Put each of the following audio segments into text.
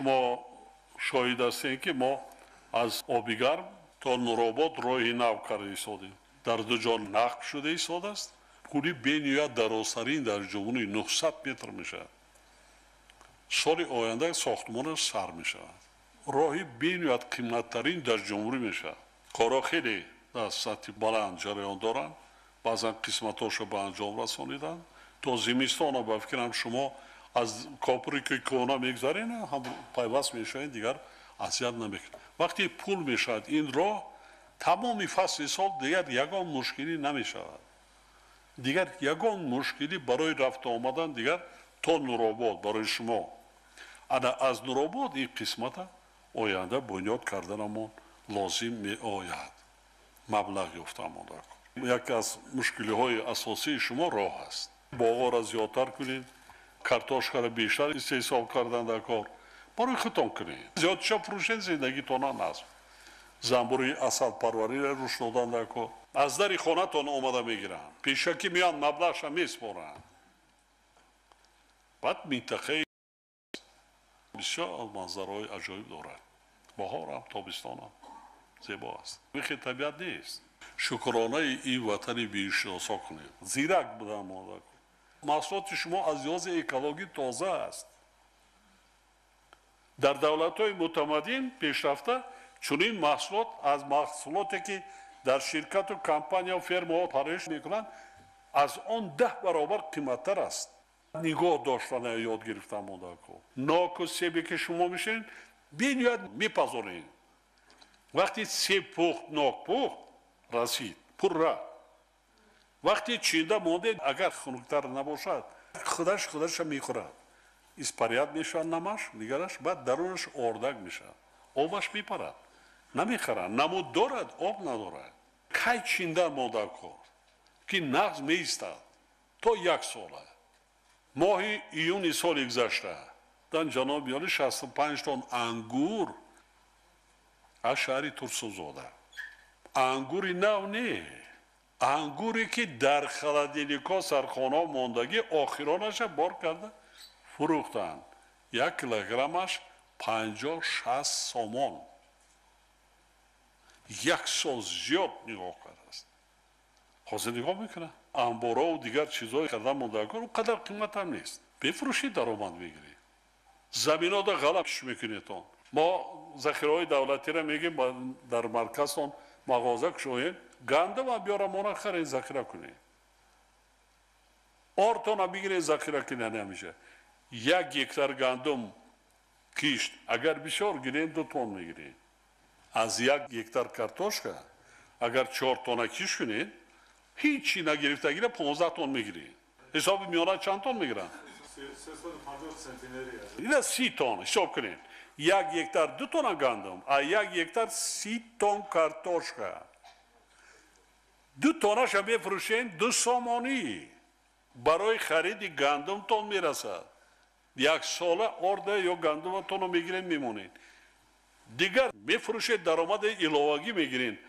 شما شاهد هستین که ما از آبیگرم تا نورآباد راهی نو کرده ایستادیم. در دو جا نقب شده ایستاده است. پولی بنیاد درازترین در جهانی 900 متر میشه. سال آینده ساختمان سر میشه. راهی بنیاد قیمتترین در جمهوری میشه. کارا خیلی در سطح بلند جریان دارن. بعضا قسمتاشو به انجام رسانیدن. تا زمستان با فکرم شما از کاپری که کهنه میگذارین هم پیوست میشین دیگر اذیت نمیکنه. وقتی پول میشد این راه تمامی فصل سال دیگر یگان مشکلی نمیشود. دیگر یگان مشکلی برای رفت آمدن دیگر تا نورآباد برای شما. انا از نورآباد این قسمت آینده بنیاد کردنمون لازم می آید. مبلغ یافتمون را. یکی از مشکلی های اساسی شما راه است. باغا را زیادتر کنید. کارتوشکا را بیشتر استحصال کردن در کار. برای خودتان کنید. زیادش فروشن زندگیتان نصب. زنبوری اصل پروری را روش دادن در کار. از در خانه تان آمده میگیرن. پیشکی میان مبلغش میسپارن. بعد منطقه بسیار منظرهای عجایب دارد. بهار هم تابستان هم زیبا است. بیخی طبیعت نیست. شکرانه این وطن بیشناسا کنید. زیرک بودن مادر کنید. محصولات شما از لحاظ اکولوژی تازه است. در دولت‌های متمدن پیشرفته چنین محصولات از محصولاتی که در شرکت و کمپانی و فرم‌ها پرورش میکنند از آن 10 برابر قیمت‌تر است. نگاه داشتن یاد گرفتم مادر کو. ناک و سیبی که شما میشین بنیاد میپذارین. وقتی سیب پخت ناک پخت رسید پر را. وقتی چینده مونده اگر خنک‌تر نباشد خودش میخورد. اسپریت میشه نمش دیگرش بعد درونش اردک میشه. آبش میپرد. نمیخورد. نمود دارد آب ندارد. کی چینده مادر کو که نقض میستد تا 1 ساله. ماه ایون سال گذشته در جناب یالی 65 تن انگور از شهر ترسوزاده. انگوری نو نه. انگوری که در خلادیلیکا سرخانه ماندگی آخرانش بار کرده فروختند. 1 کیلوگرمش 50-60 سومون. 1 سال زیاد نگاه کرده است. حاضر نگاه میکنه. انبارا و دیگر چیزهای کردن ماندگار اونقدر قیمت هم نیست. بفروشید درآمد میگیرید. زمین ها دا غلبش میکنید. ما ذخیره های دولتی را میگیم در مرکز مغازه کشوید گندم و بیاره مانا خرید ذخیره کنید. آرتون بگیرید ذخیره کنید نمیشه. 1 هکتار گندم کشت اگر بسیار گیرید 2 تن میگیرید. از 1 هکتار کارتوشکا اگر 4 تن کش کنید هیچی نگرفته گیره 15 تن میگیرید. حساب میانه چند تن میگیرن؟ 350 سانتی اینا 30 تن حساب کنید. 1 هکتار 2 تن گندم، 1 هکتار 30 تن کارتوشکا. 2 تنش هم بفروشین 2 سومانی برای خرید گندم تان میرسد. 1 ساله ارده یا گندم تانو میگیرین میمونین. دیگر میفروشید درآمد علاوه‌ای میگیرین.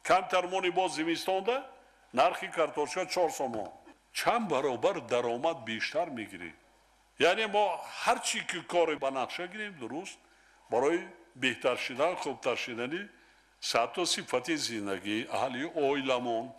کمتر مونی باز زمستان ده نرخی کارتوشکا 4 سومون. چند برابر درآمد بیشتر میگیرید. یعنی ما هر چی که کار به نقشه گیریم درست برای بهتر شدن خوبتر شدنی سطح و صفت زندگی اهالی اویلمون